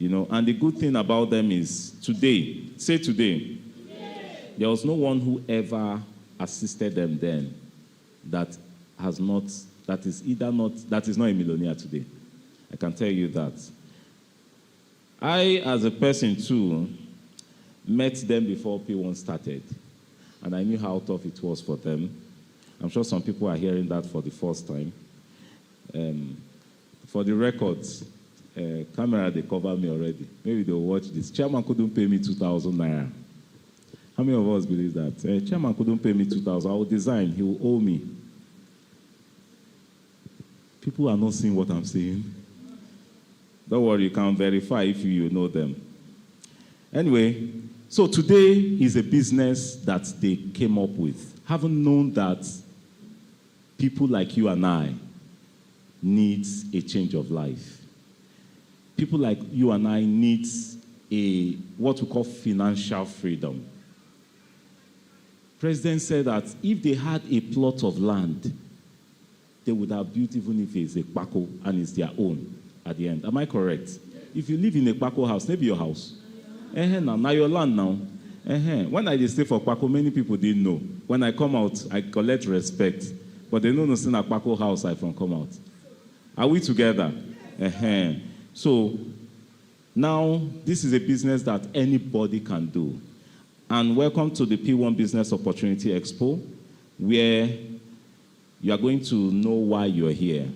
And the good thing about them is today, say today, there was no one who ever assisted them then that is not a millionaire today. I can tell you that. I, as a person too, met them before Pwan started, and I knew how tough it was for them. I'm sure some people are hearing that for the first time. For the records, camera, they cover me already. Maybe they'll watch this. Chairman couldn't pay me 2,000 naira. How many of us believe that? Chairman couldn't pay me 2,000. I will design. He will owe me. People are not seeing what I'm saying. Don't worry, you can verify if you know them. Anyway, so today is a business that they came up with. Having known that people like you and I need a change of life. People like you and I need what we call financial freedom. President said that if they had a plot of land, they would have built even if it's a kpako and it's their own at the end. Am I correct? If you live in a kpako house, maybe your house. Now your land now. When I stay for kpako, many people didn't know. When I come out, I collect respect. But they don't know in a kpako house I from come out. Are we together? So now this is a business that anybody can do. And welcome to the Pwan Business Opportunity Expo, where you are going to know why you're here.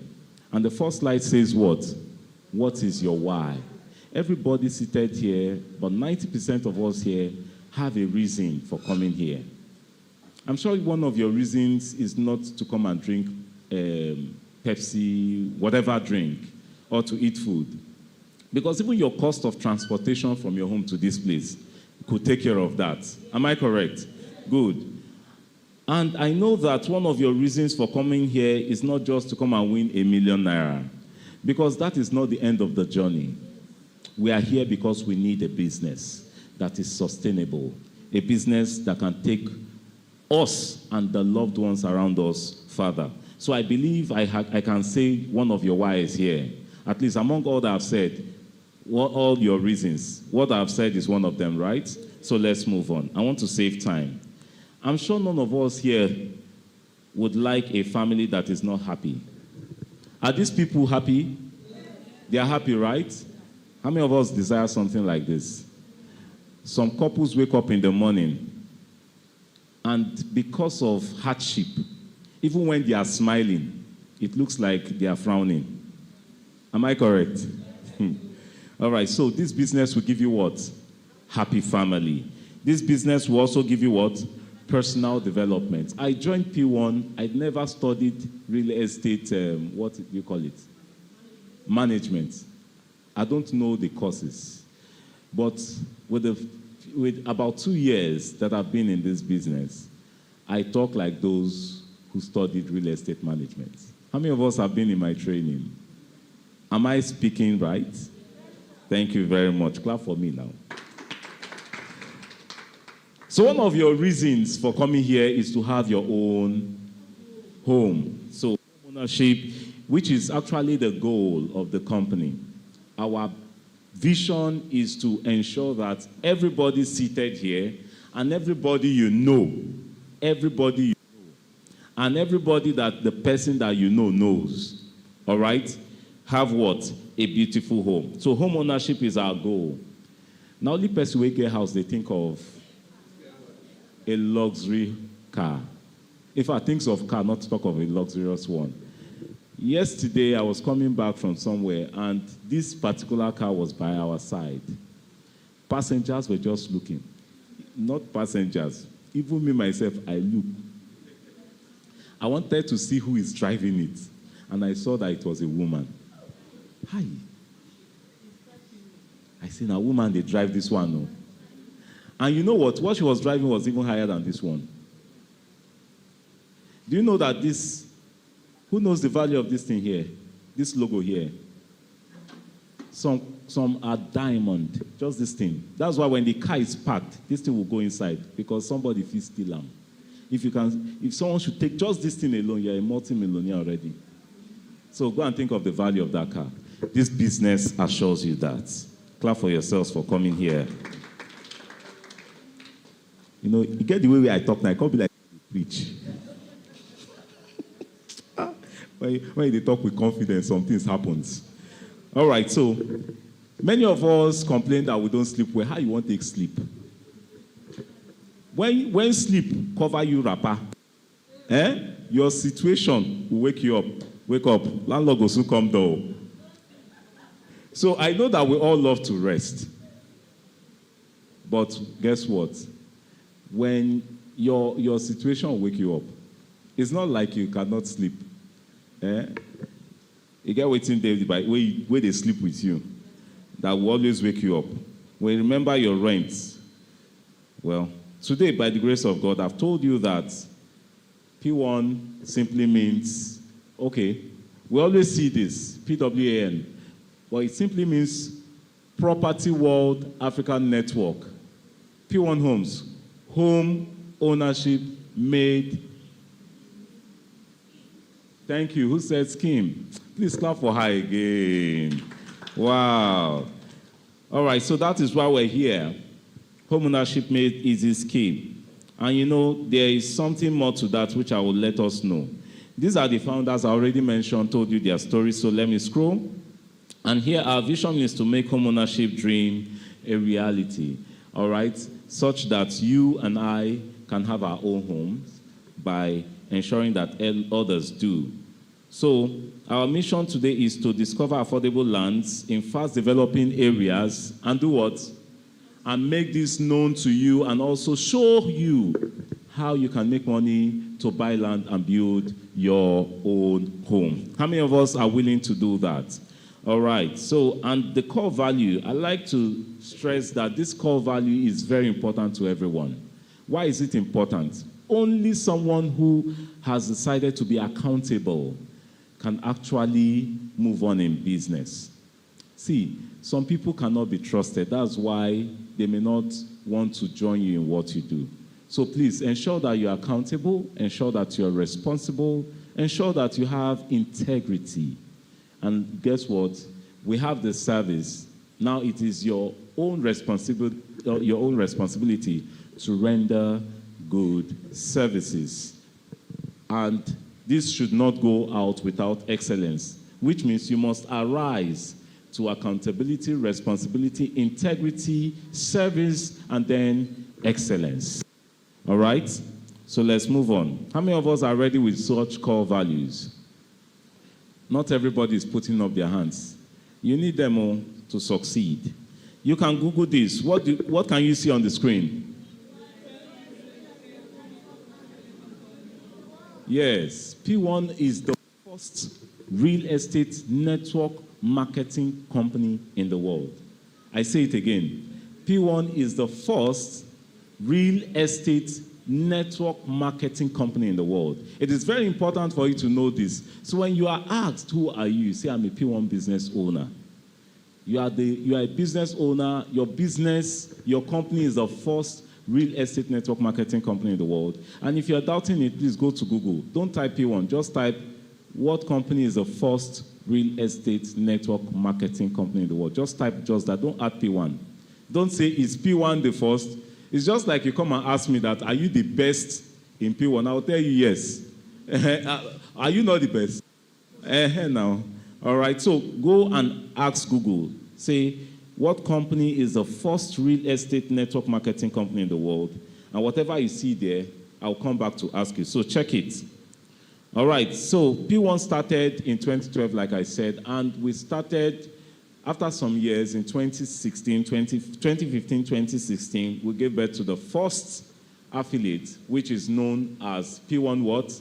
And the first slide says what? What is your why? Everybody seated here, but 90% of us here have a reason for coming here. I'm sure one of your reasons is not to come and drink Pepsi, whatever drink, or to eat food. Because even your cost of transportation from your home to this place could take care of that. Am I correct? Good. And I know that one of your reasons for coming here is not just to come and win ₦1 million, because that is not the end of the journey. We are here because we need a business that is sustainable, a business that can take us and the loved ones around us further. So I believe I can say one of your whys here, at least among all that I've said, all your reasons. What I've said is one of them, right? So let's move on. I want to save time. I'm sure none of us here would like a family that is not happy. Are these people happy? They are happy, right? How many of us desire something like this? Some couples wake up in the morning, and because of hardship, even when they are smiling, it looks like they are frowning. Am I correct? All right, so this business will give you what? Happy family. This business will also give you what? Personal development. I joined Pwan. I'd never studied real estate, what do you call it? Management. I don't know the courses. But with about 2 years that I've been in this business, I talk like those who studied real estate management. How many of us have been in my training? Am I speaking right? Thank you very much. Clap for me now. So one of your reasons for coming here is to have your own home. So ownership, which is actually the goal of the company. Our vision is to ensure that everybody seated here and everybody you know, and everybody that the person that you know knows, all right, have what? A beautiful home. So home ownership is our goal. Now, only person who get house, they think of a luxury car. If I think of car, not talk of a luxurious one. Yesterday, I was coming back from somewhere, and this particular car was by our side. Passengers were just looking. Not passengers. Even me, myself, I look. I wanted to see who is driving it, and I saw that it was a woman. Hi. I said, a woman, they drive this one, no? And you know what? What she was driving was even higher than this one. Do you know that this, who knows the value of this thing here? This logo here. Some are diamond, just this thing. That's why when the car is parked, this thing will go inside because somebody feels steal them. If someone should take just this thing alone, you're a multi-millionaire already. So go and think of the value of that car. This business assures you that. Clap for yourselves for coming here. You know, you get the way I talk now, I can't be like preach. When they talk with confidence, some things happens. All right, so many of us complain that we don't sleep well. How you want to take sleep? When sleep cover you wrapper, your situation will wake you up. Wake up. Landlord will soon come down. So I know that we all love to rest. But guess what? When your situation will wake you up, it's not like you cannot sleep. You get waiting David by where they sleep with you. That will always wake you up. When you remember your rent. Well, today, by the grace of God, I've told you that P1 simply means, okay, we always see this, PWAN, but it simply means Property World African Network. P1 Homes, home ownership made. Thank you. Who said scheme? Please clap for her again. Wow. All right, so that is why we're here. Home ownership made easy scheme. And you know, there is something more to that which I will let us know. These are the founders I already mentioned, told you their story, so let me scroll. And here our vision is to make home ownership dream a reality, all right? Such that you and I can have our own homes by ensuring that others do. So our mission today is to discover affordable lands in fast developing areas and do what? And make this known to you and also show you how you can make money to buy land and build your own home. How many of us are willing to do that? All right, so, and the core value, I like to stress that this core value is very important to everyone. Why is it important? Only someone who has decided to be accountable can actually move on in business. See, some people cannot be trusted. That's why they may not want to join you in what you do. So please ensure that you're accountable, ensure that you're responsible, ensure that you have integrity. And guess what? We have the service. Now it is your own responsibility to render good services. And this should not go out without excellence, which means you must arise to accountability, responsibility, integrity, service, and then excellence. All right? So let's move on. How many of us are ready with such core values? Not everybody is putting up their hands. You need them all to succeed. You can Google this. What can you see on the screen? Yes, P1 is the first real estate network marketing company in the world. I say it again. P1 is the first real estate network marketing company in the world. It is very important for you to know this. So when you are asked, who are you? You say, I'm a P1 business owner. You are a business owner. Your business, your company is the first real estate network marketing company in the world. And if you're doubting it, please go to Google. Don't type P1. Just type, what company is the first real estate network marketing company in the world? Just type just that. Don't add P1. Don't say, is P1 the first? It's just like you come and ask me that, are you the best in P1? I'll tell you yes. Are you not the best? Now. All right, so go and ask Google. Say, what company is the first real estate network marketing company in the world? And whatever you see there, I'll come back to ask you. So check it. All right, so P1 started in 2012, like I said, and we started after some years in 2015, 2016, we gave birth to the first affiliate, which is known as P1 what?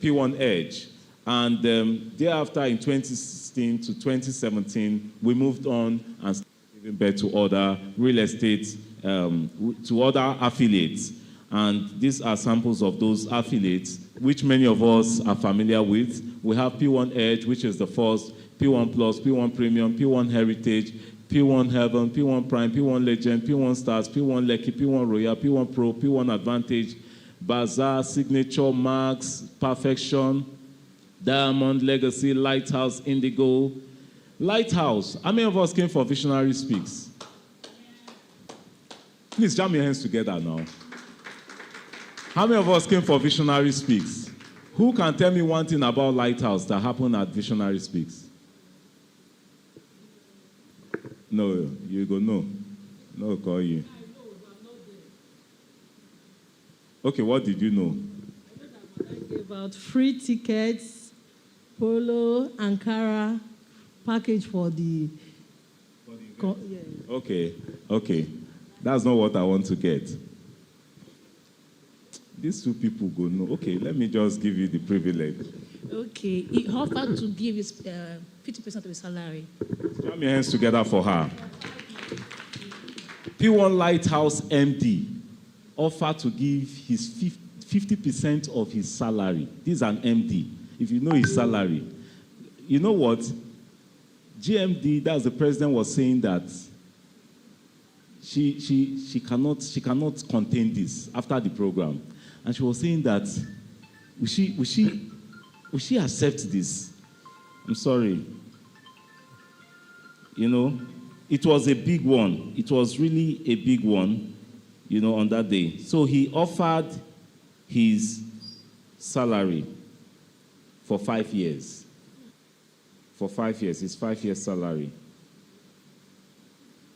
P1 Edge. And thereafter, in 2016 to 2017, we moved on and started giving birth to other real estate, to other affiliates. And these are samples of those affiliates, which many of us are familiar with. We have P1 Edge, which is the first, P1 Plus, P1 Premium, P1 Heritage, P1 Heaven, P1 Prime, P1 Legend, P1 Stars, P1 Lucky, P1 Royal, P1 Pro, P1 Advantage, Bazaar, Signature, Max, Perfection, Diamond, Legacy, Lighthouse, Indigo, Lighthouse. How many of us came for Visionary Speaks? Please jam your hands together now. How many of us came for Visionary Speaks? Who can tell me one thing about Lighthouse that happened at Visionary Speaks? No, you go no. No, call you. Okay, what did you know? About free tickets, polo, Ankara, package for the... Yeah. Okay. That's not what I want to get. These two people go no. Okay, let me just give you the privilege. Okay, he offered to give his 50% of his salary. Jam your hands together for her. Pwan Lighthouse MD offered to give his 50% of his salary. This is an MD. If you know his salary, you know what? GMD, that's the president, was saying that she cannot contain this after the program. And she was saying that, will she accept this? I'm sorry. You know, it was a big one. It was really a big one, you know, on that day. So he offered his salary for 5 years. For 5 years, his 5 years salary.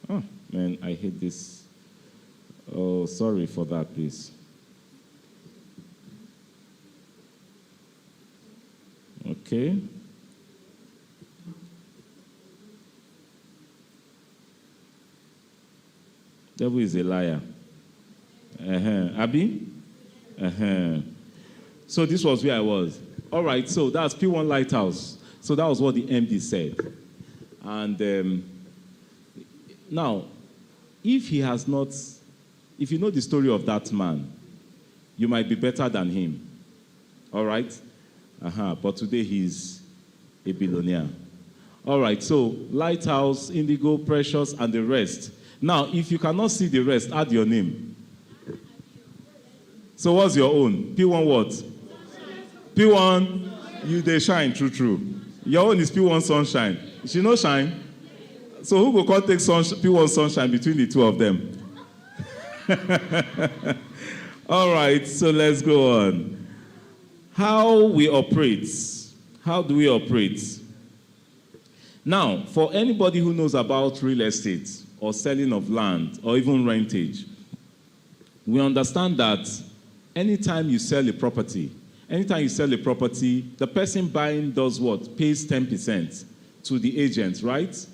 Oh, man, I hate this. Oh, sorry for that, please. Okay. Devil is a liar. Abby? So this was where I was. All right, so that's Pwan Lighthouse. So that was what the MD said. And now, if you know the story of that man, you might be better than him. All right? But today he's a billionaire. All right, so Lighthouse, Indigo, Precious, and the rest. Now, if you cannot see the rest, add your name. So what's your own? Pwan what? Pwan, you they shine, true. Your own is Pwan Sunshine. She no shine? So who go come take Pwan Sunshine between the two of them? All right, so let's go on. How we operate. How do we operate? Now, for anybody who knows about real estate or selling of land or even rentage, we understand that anytime you sell a property, the person buying does what? Pays 10% to the agent, right?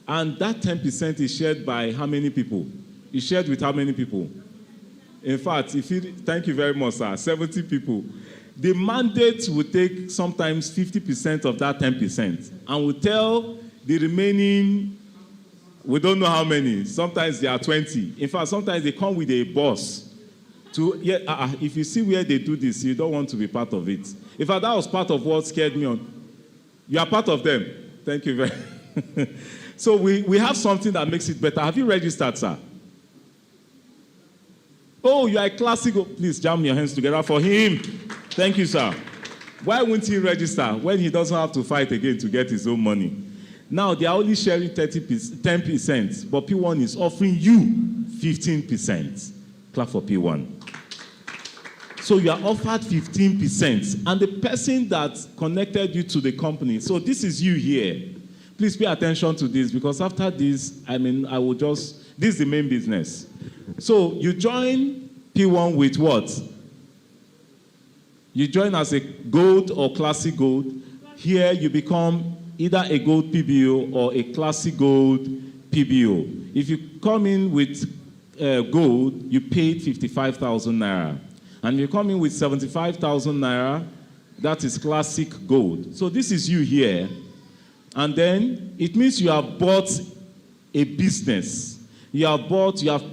And that 10% is shared by how many people? It's shared with how many people? In fact, thank you very much, sir, 70 people. The mandate will take sometimes 50% of that 10% and will tell the remaining, we don't know how many, sometimes there are 20. In fact, sometimes they come with a boss. If you see where they do this, you don't want to be part of it. In fact, that was part of what scared me on. You are part of them. Thank you very much. So we have something that makes it better. Have you registered, sir? Oh, you are a classic. Please jam your hands together for him. Thank you, sir. Why won't he register when he doesn't have to fight again to get his own money? Now, they are only sharing 10%, but P1 is offering you 15%. Clap for P1. So you are offered 15%, and the person that connected you to the company, so this is you here. Please pay attention to this, because after this, this is the main business. So you join P1 with what? You join as a gold or classic gold. Here you become either a gold PBO or a classic gold PBO. If you come in with gold, you paid 55,000 naira. And you come in with 75,000 naira, that is classic gold. So this is you here. And then it means you have bought a business. You have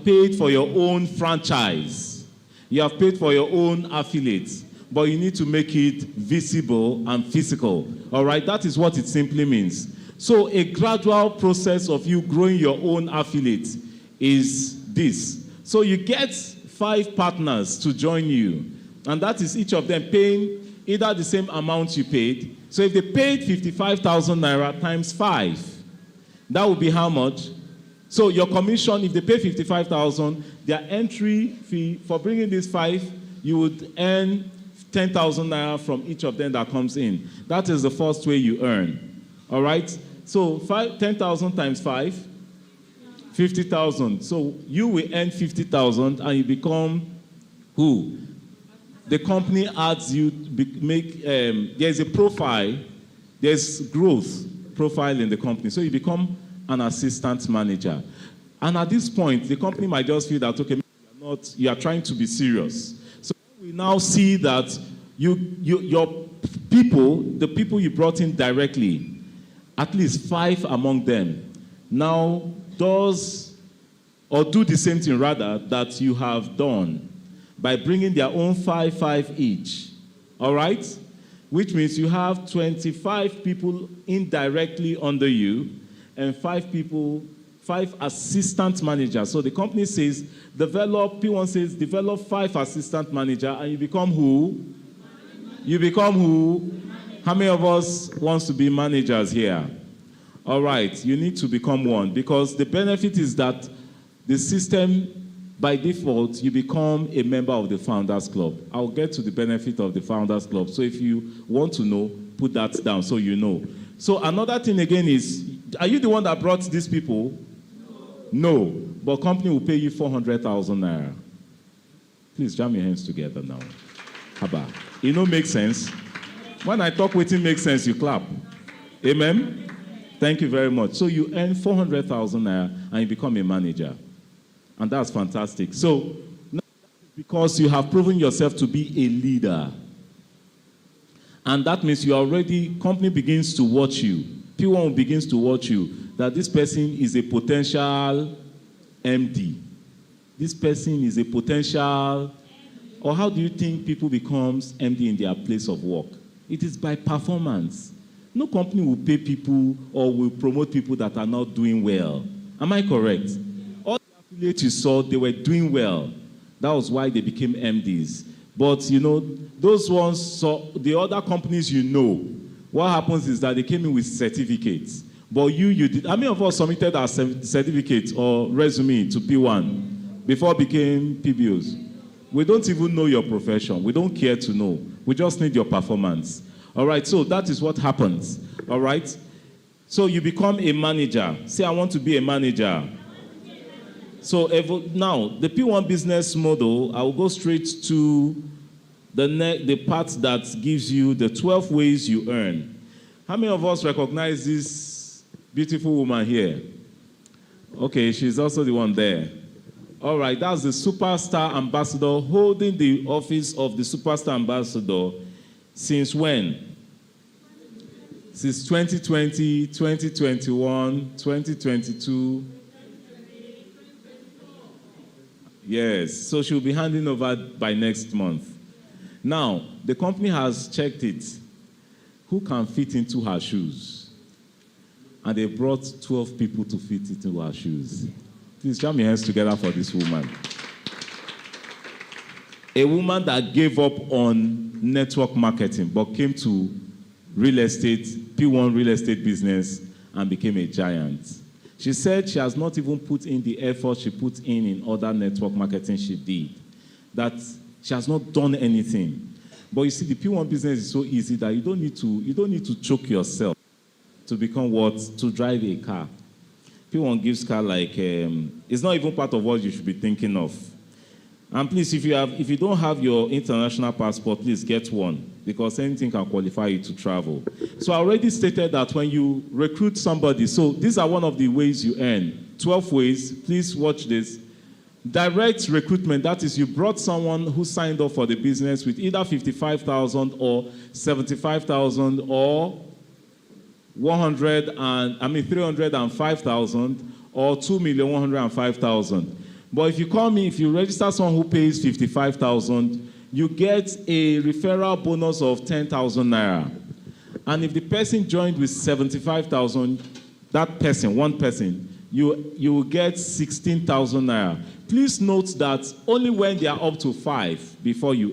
paid for your own franchise. You have paid for your own affiliates. But you need to make it visible and physical. All right? That is what it simply means. So a gradual process of you growing your own affiliate is this. So you get 5 partners to join you. And that is each of them paying either the same amount you paid, So if they paid 55,000 naira times 5, that would be how much? So your commission, if they pay 55,000, their entry fee for bringing this 5, you would earn 10,000 naira from each of them that comes in. That is the first way you earn. All right? So 10,000 times 5, 50,000. So you will earn 50,000 and you become who? The company adds you, there's a profile, there's growth profile in the company. So you become an assistant manager. And at this point, the company might just feel that, okay, you are trying to be serious. So we now see that your people, the people you brought in directly, at least 5 among them, now do the same thing rather that you have done by bringing their own 5 each. All right? Which means you have 25 people indirectly under you and 5 assistant managers. So the company says, P1 says, develop 5 assistant managers, and you become who? You become who? How many of us wants to be managers here? All right, you need to become one, because the benefit is that the system, by default, you become a member of the Founders Club. I'll get to the benefit of the Founders Club. So if you want to know, put that down so you know. So another thing again is, are you the one that brought these people? No. But company will pay you 400,000 naira. Please jam your hands together now. Haba. You know, makes sense? When I talk with it makes sense, you clap. Amen? Thank you very much. So you earn 400,000 naira and you become a manager. And that's fantastic. So, because you have proven yourself to be a leader. And that means company begins to watch you. P1 begins to watch you, that this person is a potential MD. This person is a potential, or how do you think people becomes MD in their place of work? It is by performance. No company will pay people or will promote people that are not doing well. Am I correct? All the affiliates you saw, they were doing well. That was why they became MDs. But, those ones, the other companies what happens is that they came in with certificates. But you did. How many of us submitted our certificates or resume to P1 before became PBOs? We don't even know your profession. We don't care to know. We just need your performance. All right, so that is what happens. All right? So you become a manager. Say, I want to be a manager. So now, the P1 business model, I will go straight to the part that gives you the 12 ways you earn. How many of us recognize this beautiful woman here? Okay, she's also the one there. All right, that's the Superstar Ambassador, holding the office of the Superstar Ambassador since when? Since 2020, 2021, 2022. Yes, so she'll be handing over by next month. Now, the company has checked it. Who can fit into her shoes? And they brought 12 people to fit into her shoes. Please jam your hands together for this woman. A woman that gave up on network marketing but came to real estate, P1 real estate business, and became a giant. She said she has not even put in the effort she put in other network marketing she did. That she has not done anything. But you see, the P1 business is so easy that you don't need to choke yourself to become what? To drive a car. P1 gives car like, it's not even part of what you should be thinking of. And please, if you don't have your international passport, please get one, because anything can qualify you to travel. So I already stated that when you recruit somebody, so these are one of the ways you earn. 12 ways, please watch this. Direct recruitment, that is, you brought someone who signed up for the business with either 55,000 or 75,000 or 305,000 or 2,105,000. But if you call me, if you register someone who pays 55,000, you get a referral bonus of 10,000 naira. And if the person joined with 75,000, that person, one person, you will get 16,000 naira. Please note that only when they are up to 5 before you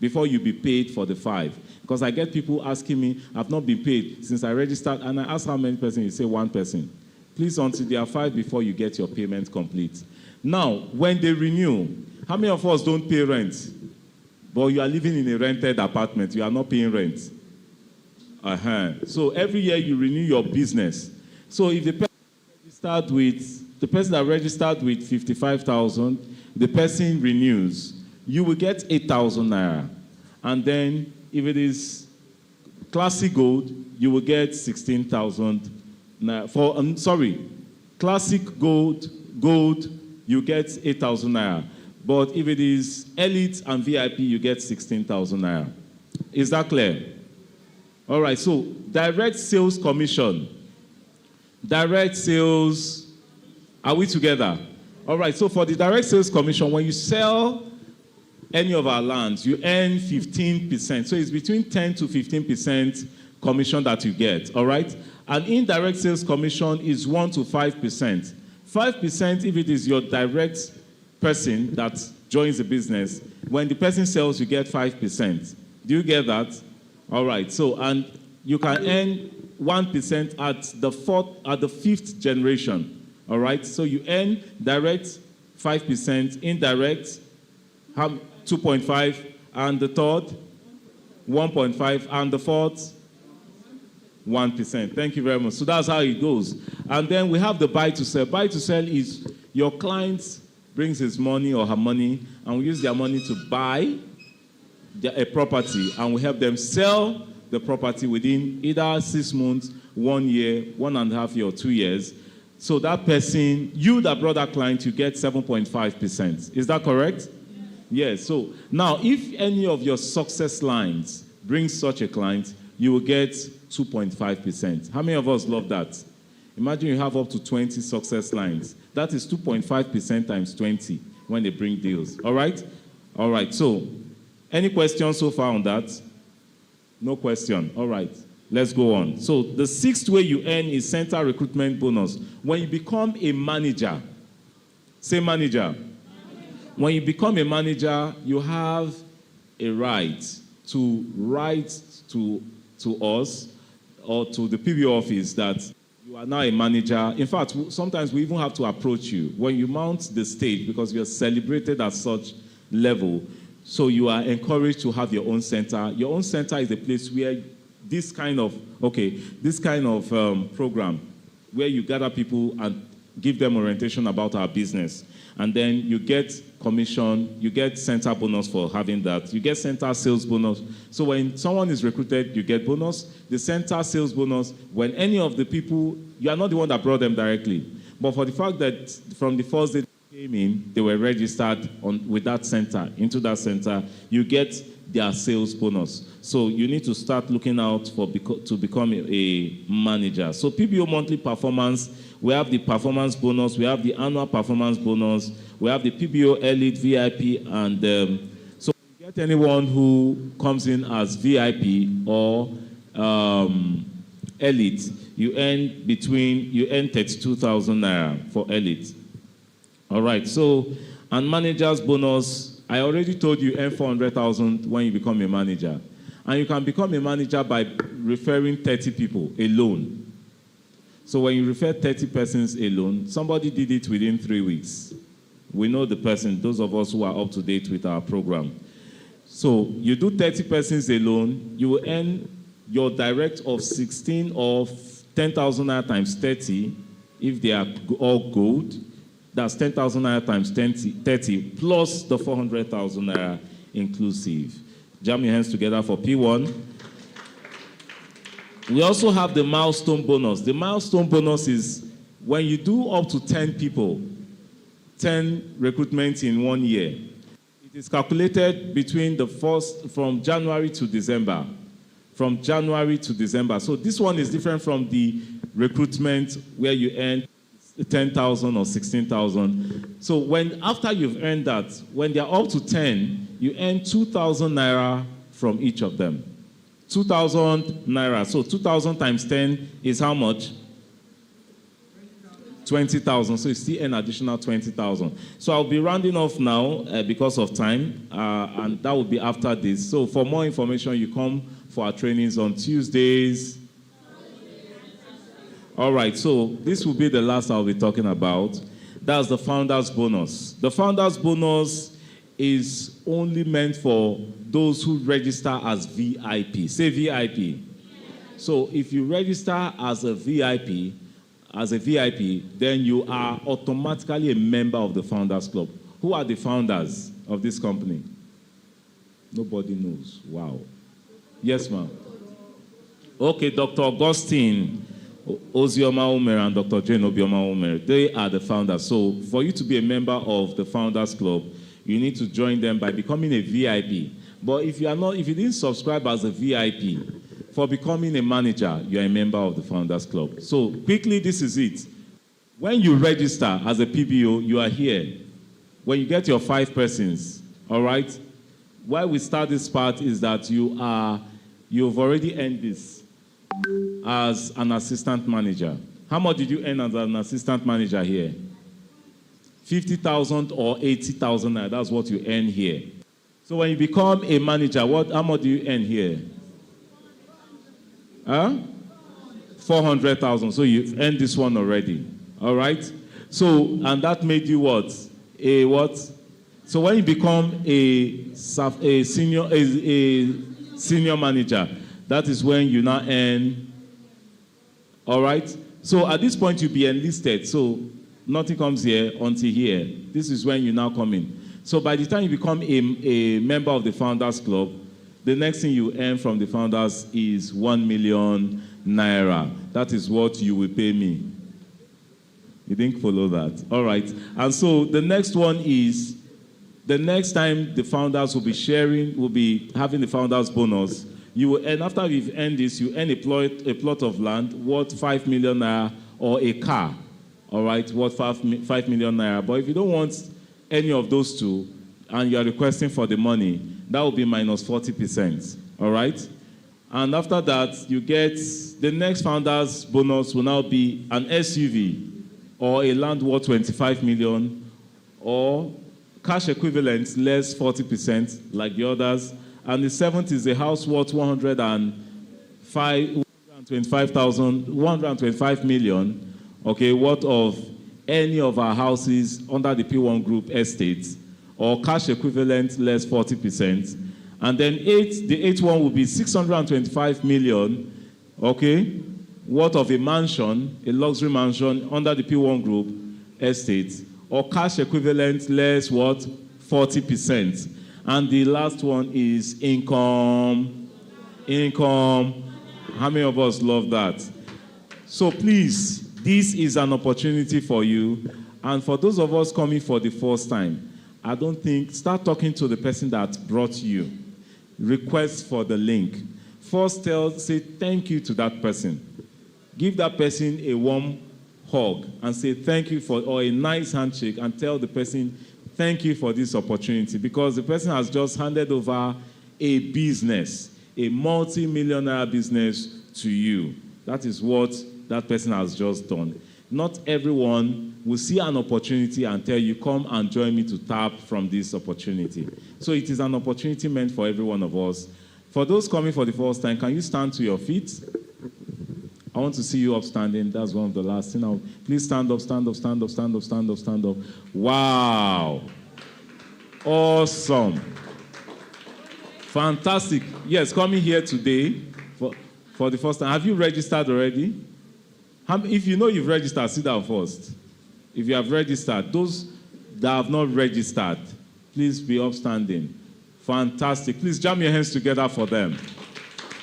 be paid for the 5. Because I get people asking me, I've not been paid since I registered, and I ask how many persons, you say one person. Please, until they are filed before you get your payment complete. Now, when they renew, how many of us don't pay rent? But you are living in a rented apartment, you are not paying rent. So every year you renew your business. So if the person that registered with 55,000, the person renews, you will get 8,000 naira. And then if it is classic gold, you will get 16,000 naira. Classic gold, you get 8,000 naira. But if it is elite and VIP, you get 16,000 naira. Is that clear? All right, so direct sales commission. Direct sales, are we together? All right, so for the direct sales commission, when you sell any of our lands, you earn 15%. So it's between 10 to 15% commission that you get, all right? And indirect sales commission is 1 to 5%. 5% if it is your direct person that joins the business. When the person sells, you get 5%. Do you get that? All right, so, and you can earn 1% at the fifth generation, all right? So you earn direct 5%, indirect 2.5, and the third 1.5, and the fourth 1%. Thank you very much. So that's how it goes. And then we have the buy to sell. Buy to sell is your client brings his money or her money, and we use their money to buy a property, and we help them sell the property within either 6 months, 1 year, 1.5 years, or 2 years. So that person, you that brought that client, you get 7.5%. Is that correct? Yes. So now, if any of your success lines brings such a client, you will get 2.5%. How many of us love that? Imagine you have up to 20 success lines. That is 2.5% times 20 when they bring deals. All right? All right. So, any questions so far on that? No question. All right. Let's go on. So, the sixth way you earn is center recruitment bonus. When you become a manager, say manager. When you become a manager, you have a right to write to us or to the PBO office that you are now a manager. In fact, sometimes we even have to approach you when you mount the stage because you are celebrated at such level. So you are encouraged to have your own center. Your own center is a place where this kind of program where you gather people and give them orientation about our business. And then you get commission, you get center bonus for having that. You get center sales bonus. So when someone is recruited, you get bonus. The center sales bonus, when any of the people, you are not the one that brought them directly. But for the fact that from the first day they came in, they were registered with that center, into that center, you get their sales bonus. So you need to start looking out to become a manager. So PBO monthly performance, we have the performance bonus, we have the annual performance bonus, we have the PBO elite, VIP, and so you get anyone who comes in as VIP or elite, you earn 32,000 naira for elite. All right, so, and manager's bonus, I already told you earn 400,000 when you become a manager. And you can become a manager by referring 30 people alone. So when you refer 30 persons alone, somebody did it within 3 weeks. We know the person, those of us who are up to date with our program. So you do 30 persons alone, you will earn your direct of 16 or 10,000 naira times 30, if they are all gold. That's 10,000 naira times 30, plus the 400,000 naira inclusive. Jam your hands together for P1. We also have the milestone bonus. The milestone bonus is when you do up to 10 people, 10 recruitments in 1 year. It is calculated between from January to December. From January to December. So this one is different from the recruitment where you earn 10,000 or 16,000. So after you've earned that, when they're up to 10, you earn 2,000 naira from each of them. 2,000 naira. So 2,000 times 10 is how much? 20,000. So you still earn additional 20,000. So I'll be rounding off now because of time, and that will be after this. So for more information, you come for our trainings on Tuesdays. All right, so this will be the last I'll be talking about. That's the founder's bonus. The founder's bonus is only meant for those who register as VIP. Say VIP. So if you register as a VIP, then you are automatically a member of the Founders Club. Who are the founders of this company? Nobody knows. Wow. Yes, ma'am. Okay, Dr. Augustine Ozioma Omer and Dr. Jane Obioma Omer, they are the founders. So for you to be a member of the Founders Club, you need to join them by becoming a VIP. But if you didn't subscribe as a VIP, for becoming a manager, you are a member of the Founders Club. So quickly, this is it. When you register as a PBO, you are here. When you get your 5 persons, all right? Why we start this part is that you've already earned this as an assistant manager. How much did you earn as an assistant manager here? 50,000 or 80,000. That's what you earn here. So when you become a manager, how much do you earn here? 400,000. So you've earned this one already. All right? So, and that made you what? A what? So when you become a senior manager, that is when you now earn. All right? So at this point, you'll be enlisted. So nothing comes here until here. This is when you now come in. So by the time you become a member of the Founders Club, the next thing you earn from the founders is 1 million naira. That is what you will pay me. You didn't follow that. All right. And so the next one is, the next time the founders will be having the founders bonus, you will earn, after you've earned this, you earn a plot of land worth 5 million naira or a car, all right, worth 5 million naira. But if you don't want any of those two and you are requesting for the money, that will be minus 40%, all right? And after that, you get, the next founder's bonus will now be an SUV or a land worth 25 million or cash equivalent less 40% like the others. And the 7th is a house worth 125 million, okay, worth of any of our houses under the P1 Group estates, or cash equivalent less 40%. And then the 8th one will be 625 million, okay, worth of a mansion, a luxury mansion under the P1 Group estate, or cash equivalent less what? 40%. And the last one is income. How many of us love that? So please, this is an opportunity for you. And for those of us coming for the first time, I don't think, start talking to the person that brought you. Request for the link. First say thank you to that person. Give that person a warm hug and say thank you or a nice handshake and tell the person thank you for this opportunity, because the person has just handed over a business, a multi-millionaire business to you. That is what that person has just done. Not everyone will see an opportunity and tell you, come and join me to tap from this opportunity. So it is an opportunity meant for every one of us. For those coming for the first time, can you stand to your feet? I want to see you upstanding. That's one of the last things. Please stand up, stand up, stand up, stand up, stand up, stand up. Wow. Awesome. Fantastic. Yes, coming here today for the first time. Have you registered already? If you know you've registered, sit down first. If you have registered, those that have not registered, please be upstanding. Fantastic. Please jam your hands together for them.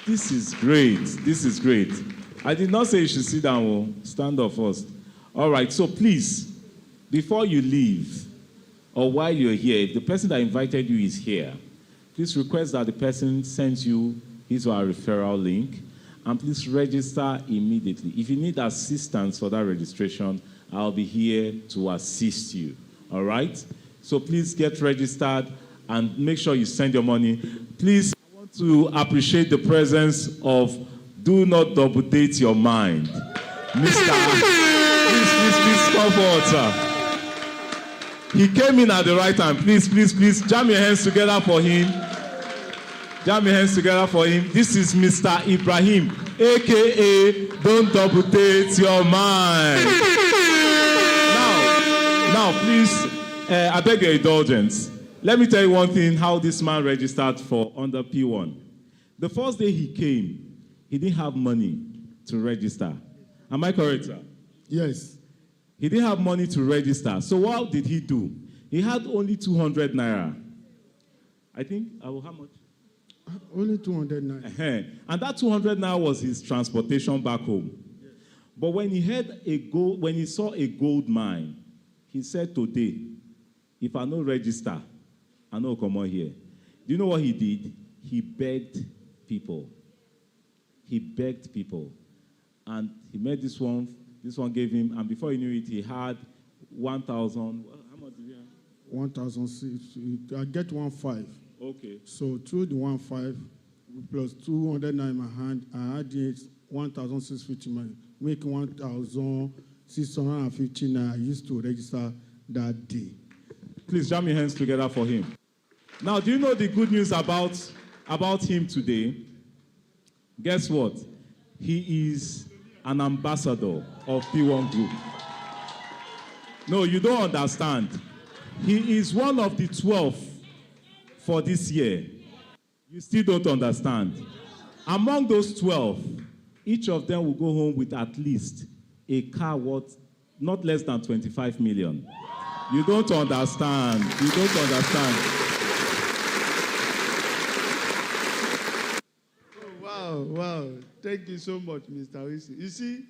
This is great. This is great. I did not say you should sit down. Stand up first. All right. So please, before you leave, or while you're here, if the person that invited you is here, please request that the person sends you his or her referral link, and please register immediately. If you need assistance for that registration, I'll be here to assist you. All right? So please get registered and make sure you send your money. Please, I want to appreciate the presence of Do Not Double Date Your Mind. Mr. Please come forward, sir. He came in at the right time. Please, jam your hands together for him. Jam your hands together for him. This is Mr. Ibrahim, a.k.a. Don't Double Date Your Mind. Now, please, I beg your indulgence. Let me tell you one thing, how this man registered for under Pwan. The first day he came, he didn't have money to register. Am I correct, sir? Yes. He didn't have money to register. So what did he do? He had only 200 naira. I think, how much? Only 200 naira. And that 200 naira was his transportation back home. Yes. But when he saw a gold mine, he said, today, if I no register, I no come on here. Do you know what he did? He begged people. He begged people. And he made this one gave him, and before he knew it, he had 1,000. How much did he have? 1,006. I get 1,500. Okay. So through the 1,500 plus 200 naira in my hand, I had it 1,650 money, make 1,650 naira I used to register that day. Please jam your hands together for him. Now, do you know the good news about him today? Guess what? He is an ambassador of P1 Group. No, you don't understand. He is one of the 12 for this year. You still don't understand. Among those 12, each of them will go home with at least a car worth not less than 25 million. You don't understand. You don't understand. Oh, wow. Thank you so much, Mr. Wisi. You see,